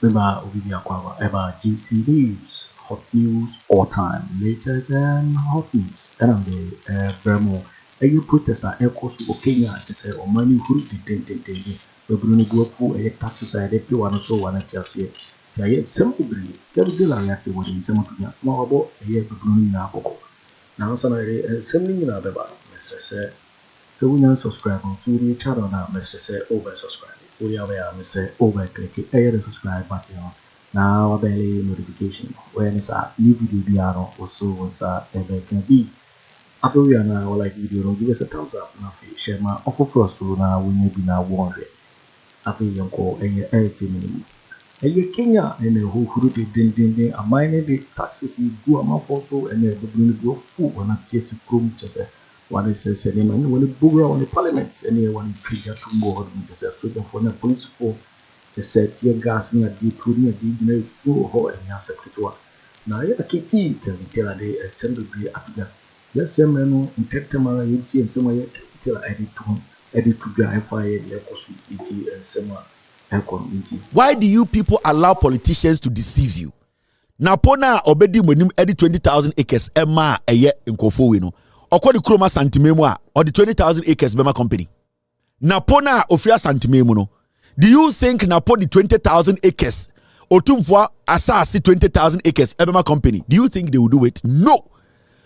Beba Obibia Kwawa Eba GC News, hot news all time, latest and hot news. And I'm the Bremo. And you protest at Echoes of Kenya to say, or money who did. We bring go for a tax society, one or so one at Chelsea. Say, simple, Gabriel reacted with in some of more about a year Bruno Napo. Now, somebody in our Beba, Mr. Say. So we now subscribe to the channel now, Mr. Say, over subscribe. We are where Mr. Over click the subscribe button. Now, a belly notification. When it's a new video, also once ever can be. After we are now like video, give us a thumbs up. Now, share my offer for us. So now we may be now wondering. After you call and LC and you Kenya and the who did a minor taxes go amount for so and the Bruno Fóol when I chase a chrome just what is said when the booger on the parliament and anyone creature to more just a freedom for the police for just said tear gas near deep putting a deep full hole and your secretary. Now, you kitty can tell a day at some degree after that. Yes, some men in Tetamara, UT and somewhere tell I edit to get fired the Akoto and somewhere. Why do you people allow politicians to deceive you? Napo na obedi monim edi 20,000 acres ema eye nkofo we no. Okodi kroma santimemu a or the 20,000 acres bema company. Napo na ofria santimemu no. Do you think Napo the 20,000 acres otumfo asasi 20,000 acres bema company? Do you think they will do it? No.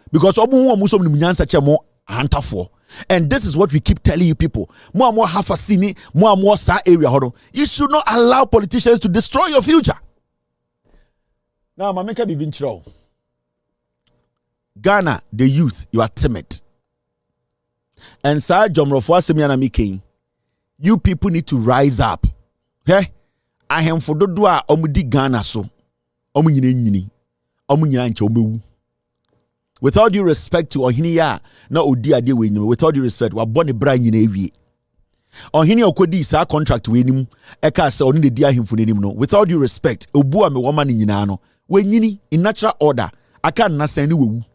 Because omu muso mnyansa chemo hantafo. And this is what we keep telling you people. More half a cine, more sa area. You should not allow politicians to destroy your future. Now, Mameka be vinchro. Ghana, the youth, you are timid. And Sir Jomrofo Asemiana Mike, you people need to rise up. Hey, I am for dodua omudi Ghana so. Omunyini. Omunyancho omewu. With all due respect to Ohiniya, na odi ade we nim. With all due respect, wa born a brand nyina ewie. Ohini okodi sa contract we nim. Eka se oni de di ahemfo nim no. With all due respect, obu a me woman nyina no. We nyini in natural order. Aka na sen ni wewu.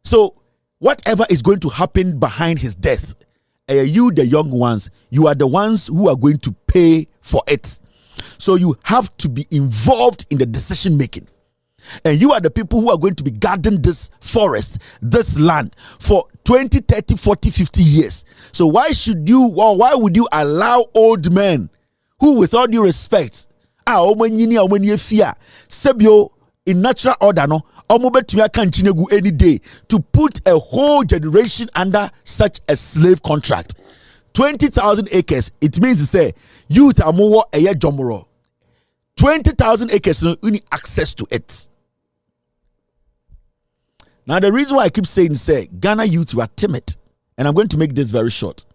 So whatever is going to happen behind his death, you the young ones, you are the ones who are going to pay for it. So you have to be involved in the decision making. And you are the people who are going to be guarding this forest, this land for 20, 30, 40, 50 years. So why would you allow old men who, with all due respect, sebio in natural order no any day to put a whole generation under such a slave contract? 20,000 acres, it means to say youth are more a year jomoro. 20,000 acres, you need access to it. Now, the reason why I keep saying, Ghana youth, you are timid. And I'm going to make this very short.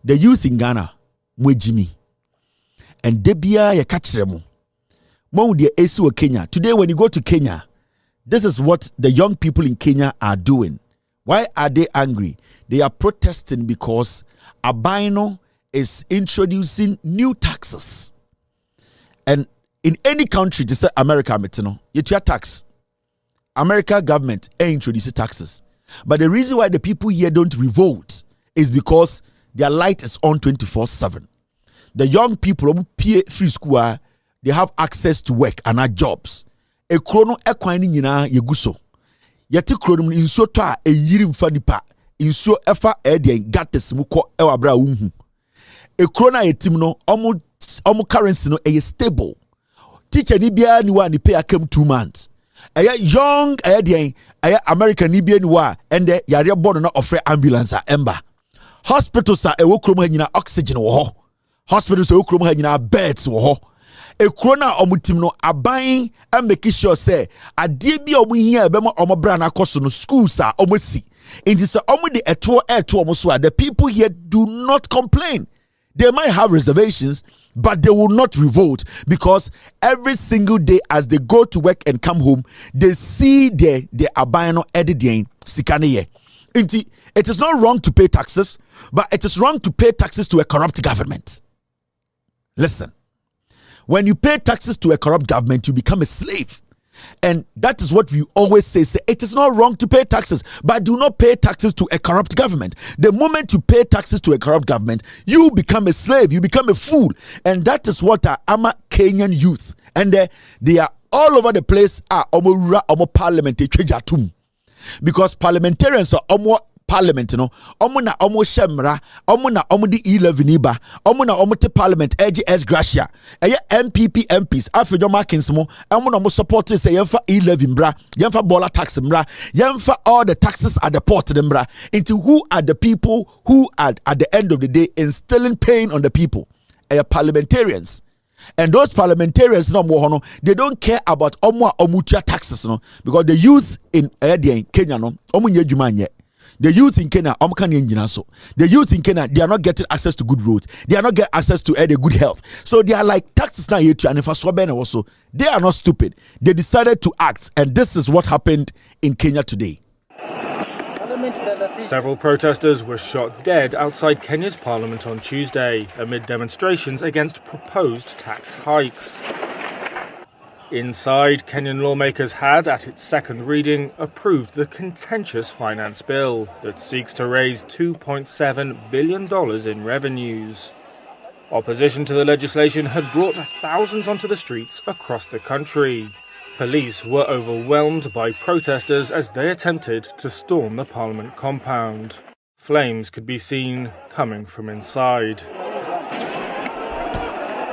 The youth in Ghana, Jimmy. And Debia, ya catch them. Kenya. Today, when you go to Kenya, this is what the young people in Kenya are doing. Why are they angry? They are protesting because Abino is introducing new taxes. And in any country, to say America, you have tax. America government introduces taxes. But the reason why the people here don't revolt is because their light is on 24/7. The young people who pay free school, they have access to work and not jobs. A chrono equine yina yeguso. Yeti chrono inso toa a yirim fanipa. Inso efa edian gates muko ewabra unhu. A chrono etimno omu currency no a stable. Teacher ni bia ni wa ni pay akem 2 months. A young American Nibian wa and the yare born not offer ambulance ember. Hospitals are a wokroma oxygen wo. Hospitals are wokroma beds wo. A crona omutimno are buying and making sure say a DB omu here bema omobrana koso no schools are almost it is almost a tour air to almost the people here do not complain. They might have reservations, but they will not revolt because every single day as they go to work and come home, they see the abino editing sikaniye. It is not wrong to pay taxes, but it is wrong to pay taxes to a corrupt government. Listen, when you pay taxes to a corrupt government, you become a slave. And that is what we always say, it is not wrong to pay taxes, but do not pay taxes to a corrupt government. The moment you pay taxes to a corrupt government, you become a slave, you become a fool. And that is what Kenyan youth, and they are all over the place. Omo parliament because parliamentarians are parliament, omo na omo shemra, omo na omo di 11 iba, omo na omo te parliament AGS gracia. MPP MPs Afriyie markings mo, omo na omo support say yemfa 11 bra, yemfa bola tax bra, yemfa all the taxes at the port them bra. Into who are the people who are at the end of the day instilling pain on the people? Parliamentarians. And those parliamentarians, they don't care about omutia taxes, because the youth in Kenya, the youth in Kenya, the youth in Kenya, they are not getting access to good roads. They are not getting access to good health. So they are like taxes now here too. And if also, they are not stupid. They decided to act, and this is what happened in Kenya today. Several protesters were shot dead outside Kenya's parliament on Tuesday amid demonstrations against proposed tax hikes. Inside, Kenyan lawmakers had, at its second reading, approved the contentious finance bill that seeks to raise $2.7 billion in revenues. Opposition to the legislation had brought thousands onto the streets across the country. Police were overwhelmed by protesters as they attempted to storm the parliament compound. Flames could be seen coming from inside.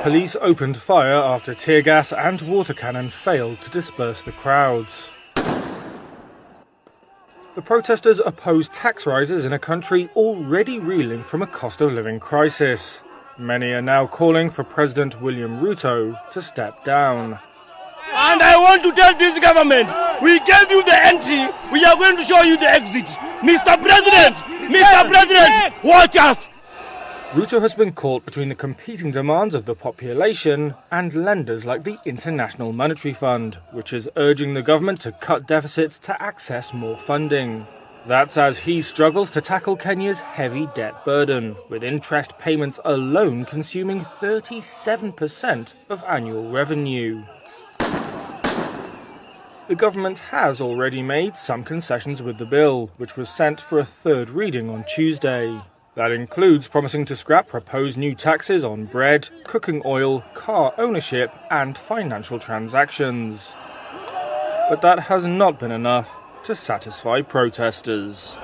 Police opened fire after tear gas and water cannon failed to disperse the crowds. The protesters opposed tax rises in a country already reeling from a cost of living crisis. Many are now calling for President William Ruto to step down. And I want to tell this government, we gave you the entry, we are going to show you the exit. Mr. President, watch us. Ruto has been caught between the competing demands of the population and lenders like the International Monetary Fund, which is urging the government to cut deficits to access more funding. That's as he struggles to tackle Kenya's heavy debt burden, with interest payments alone consuming 37% of annual revenue. The government has already made some concessions with the bill, which was sent for a third reading on Tuesday. That includes promising to scrap proposed new taxes on bread, cooking oil, car ownership, and financial transactions. But that has not been enough to satisfy protesters.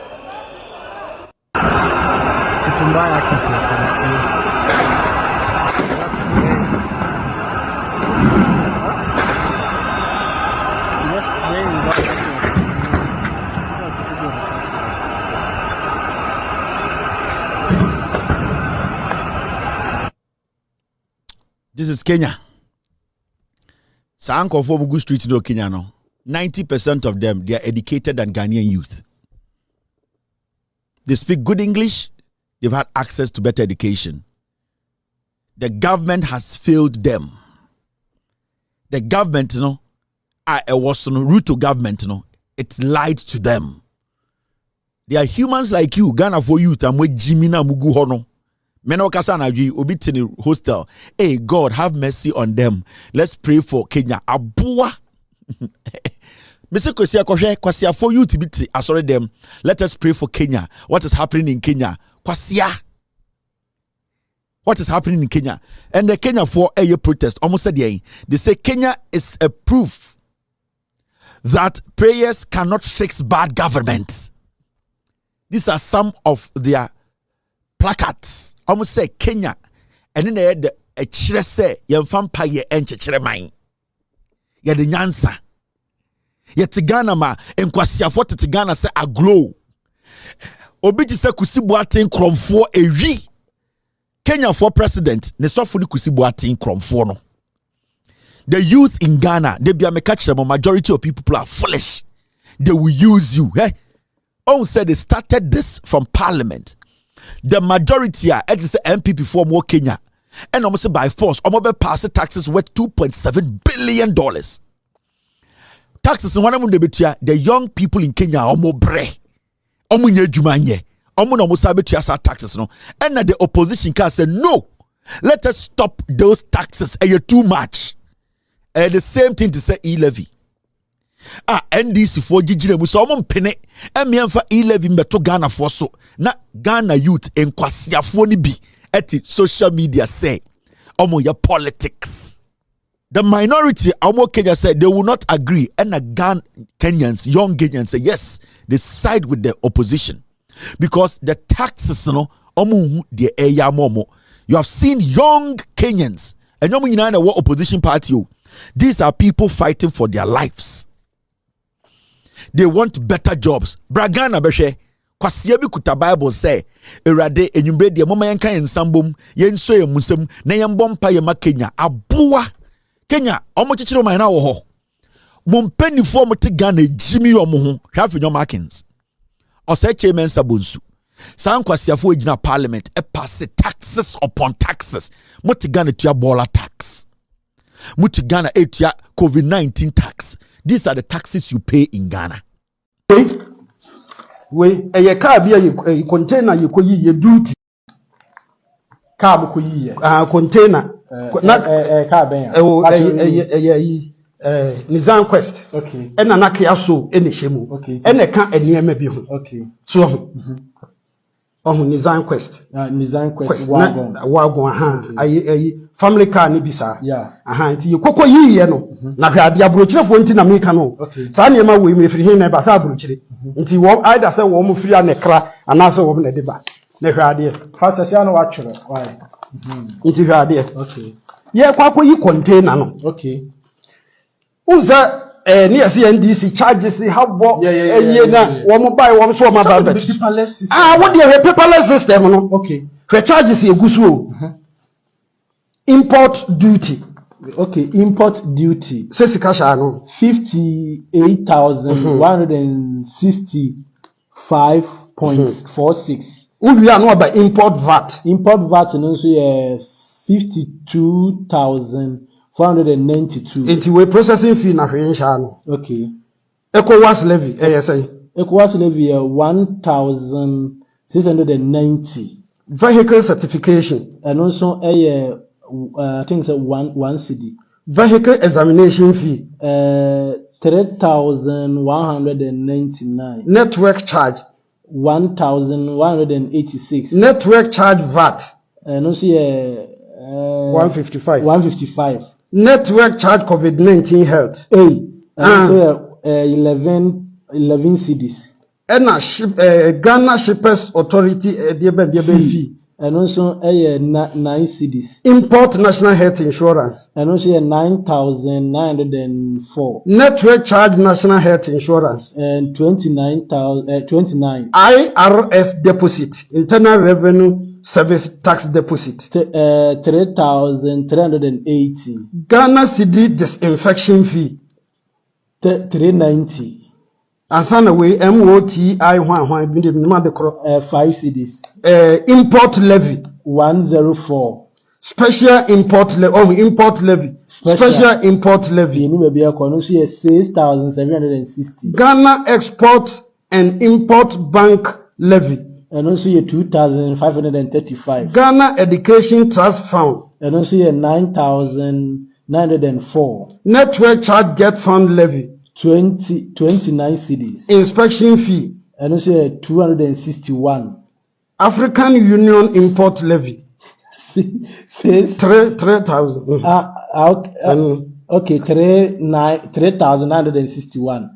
This is Kenya. Sa Akufo Addo street in Kenya no. 90% of them, they are educated than Ghanaian youth. They speak good English. They've had access to better education. The government has failed them. The government, it was Ruto government, it lied to them. They are humans like you, Ghana for youth, and we Jimina Mugu Hono. Meno kasana ji obi tini hostel. Hey God, have mercy on them. Let's pray for Kenya. Abua. Mr. Kwasia for you to be sorry them. Let us pray for Kenya. What is happening in Kenya? Kwasia. What is happening in Kenya? And the Kenya for a protest almost said they say Kenya is a proof that prayers cannot fix bad government. These are some of their placards. Almost say Kenya, and then they a chire say yemfa mpaye enchechire man. Ye de nyansa. Ye tigana ma enkwasiafo tetigana say aglow. Obi ji say kusibuaten kromfo ewi. Kenya for president, ne sofo ni kusibuaten kromfo no. The youth in Ghana, they be a majority of people are foolish. They will use you. Hey, said they started this from parliament. The majority are MPP for more Kenya. And almost by force, almost pass taxes worth $2.7 billion. Taxes in one of the young people in Kenya are more bre. Omunye jumanye. Almost taxes no. And the opposition can say no. Let us stop those taxes. You're too much. The same thing to say e-levy. NDC for jijire muso omo mpene emiamfa e-levy mbeto Ghana for so na Ghana youth enkwasiafo ni bi eti social media say omo ya politics The minority, Amo Kenya said they will not agree. And again, Kenyans, young Kenyans say yes, they side with the opposition. Because the taxes, you have seen young Kenyans, and you opposition party. These are people fighting for their lives. They want better jobs. Bragana Beshe, Kwasia bi kuta Bible say, Erade, enyumbre de mama yanka ensambom, yenso ye musem, na yambom pa ye ma Kenya, abua. Kenya, omo chichiro ma na wo ho. Mompeni fo mo te Ghana jimi omo ho, hwa fi markings. Ose chairman sabonsu. San kwasiafo ejina parliament e pass taxes upon taxes. Mo te Ghana tua bola tax. Mo te Ghana etua COVID-19 tax. These are the taxes you pay in Ghana. We a car be a container you could ye duty. Car could ye container. Not a car Nizam Quest. Okay. And an Akiaso any shemu. Okay. And a car and near maybe. Okay. So Nizam Quest. Nizam Quest. Wagon. I family car nibisa. Yeah. You coco ye no. Na dia brochire fo nti na meka no. Sa na ma we me firi hin na ba sa brochire. Nti wo either say wo mo firi anekra ana say wo na de ba. Na hwade. Fasasi na wa twere. Why? Nti hwade. Okay. Ye kwako yi container no. Okay. Unza near CNDC charges have bought na wo mo buy wo so ma ba. What the paperless system no. Okay. The charges e gusu. Import duty. Okay, import duty. So sikasha no 58,165.46. We are not by import VAT. Import VAT no so 52,492. Into we processing fee na hwensha no. Okay. ECOWAS levy ECOWAS levy 1,690. Vehicle certification and also I think it's one CD. Vehicle examination fee 3,199. Network charge 1,186. Network charge VAT and also 155. 155. Network charge COVID-19 health. Also 11 CDs. And Ghana Shippers Authority fee. And also 9 CDs. Import national health insurance. And also 9,904. Network charge national health insurance. And 29. IRS deposit. Internal Revenue Service tax deposit. 3,380. Ghana CD disinfection fee. 390. Ansana we MOTI 5 CDs. Import levy 104. Special import levy. Import levy. Special import levy. 6,760. Ghana Export and Import Bank levy. And also 2,535. Ghana Education Trust Fund. And also 9,904. Network Charge Get Fund levy. 29 CDs. Inspection fee. And also 261. African Union import levy. Says 3,000. Okay, 3,961.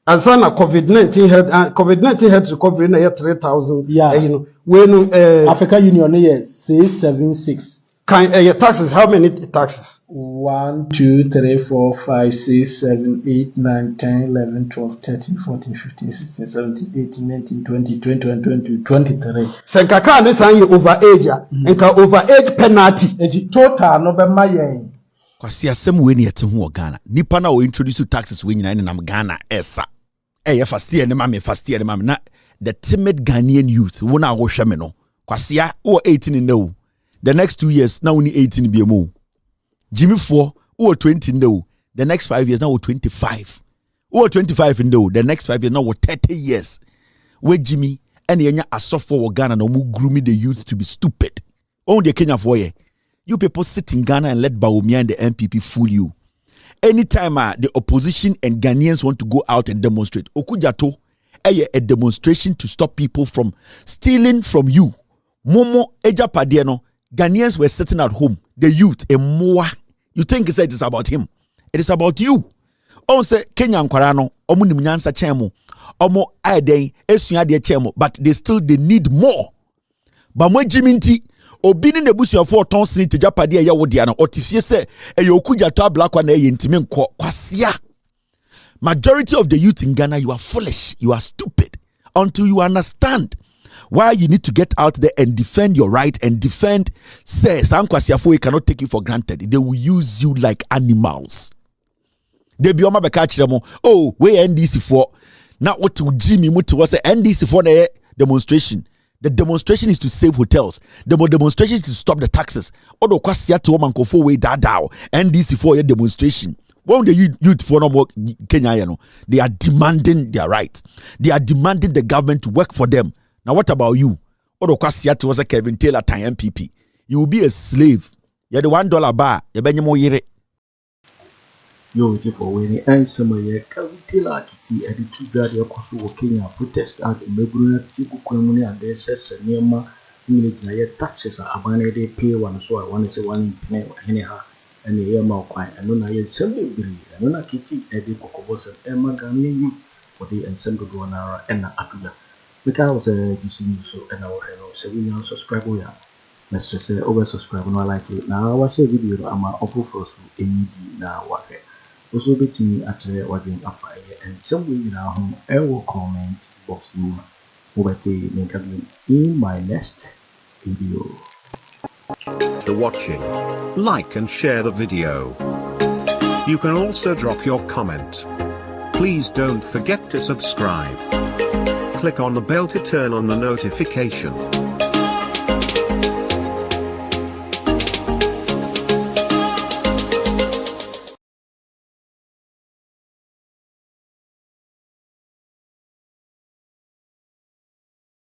And so now COVID-19 health recovery na 3,000. Yeah. When African Union yes 676. Your taxes, how many taxes? 1, 2, 3, 4, 5, 6, 7, 8, 9, 10, 11, 12, 13, 14, 15, 16, 17, 18, 19, 20, 21, 22, 23. Senkaka ne san ye overage enka overage penalty. Eti total no be mayen. Kwasi asem we ne yete ho Ghana. Nipa na o introduce taxes we nyina ne nam Ghana esa. Ye first year ne ma na the timid Ghanaian youth wona wo hwe me no. Kwasi a wo 18 in no. The next 2 years, now only 18 BMO. Jimmy 4, or 20 no. The next 5 years, now 25. Or 25 in no. The next 5 years, now 30 years. Where Jimmy and Yenya are soft for Ghana, no more grooming the youth to be stupid. On the Kenya for you. You people sit in Ghana and let Bawumia and the MPP fool you. Anytime the opposition and Ghanaians want to go out and demonstrate, Okujato, a demonstration to stop people from stealing from you. Momo Eja Padiano. Ghanaians were sitting at home. The youth, a moa, You think it is about him. It is about you. On say Kenya Nkwarano, omu nim nyansa chemo, omo aden esua de chemo, but they need more. But mo jiminti obi ni nebusuafo ton street japade ya wodia na otifie se eyokuja to ablakwa na yentime nko kwasia. Majority of the youth in Ghana, you are foolish, you are stupid until you understand why you need to get out there and defend your right and defend. Say Sankwasiafo cannot take you for granted. They will use you like animals. They be oma bekachiremo. Oh, we NDC for now. What to Jimmy Mutu was a NDC for the demonstration. The demonstration is to save hotels. The demonstration is to stop the taxes. Odo kwasia to woman kofo way dadao. NDC for a demonstration. When the youth for no more Kenya, they are demanding their rights. They are demanding the government to work for them. Now, what about you? Odo kwasiat was a Kevin Taylor time MPP. You will be a slave. You're the $1 bar. You benye mo yere. Yo, for winning and some of your Kevin Taylor Kitty and the 2 brother Akoto Kenya protest at the Mebruna Tiku Kwemuni and their sess and Nema military taxes are abandoned. They pay one, so I want to say one in anyhow. And the air more quiet, and no, I assembly agree. And no, Kitty, Eddie Cocobos and Emma Gamian for the ensemble Guanara and Atuya. Because this news, so and our hello, so we now subscribe. Let's just say over subscribe, no like it. Now, I was a video, I'm a awful first in now. What also bet me at wagging Afriyie and somewhere in our home, I will comment box over to in my next video. For watching, like and share the video. You can also drop your comment. Please don't forget to subscribe. Click on the bell to turn on the notification.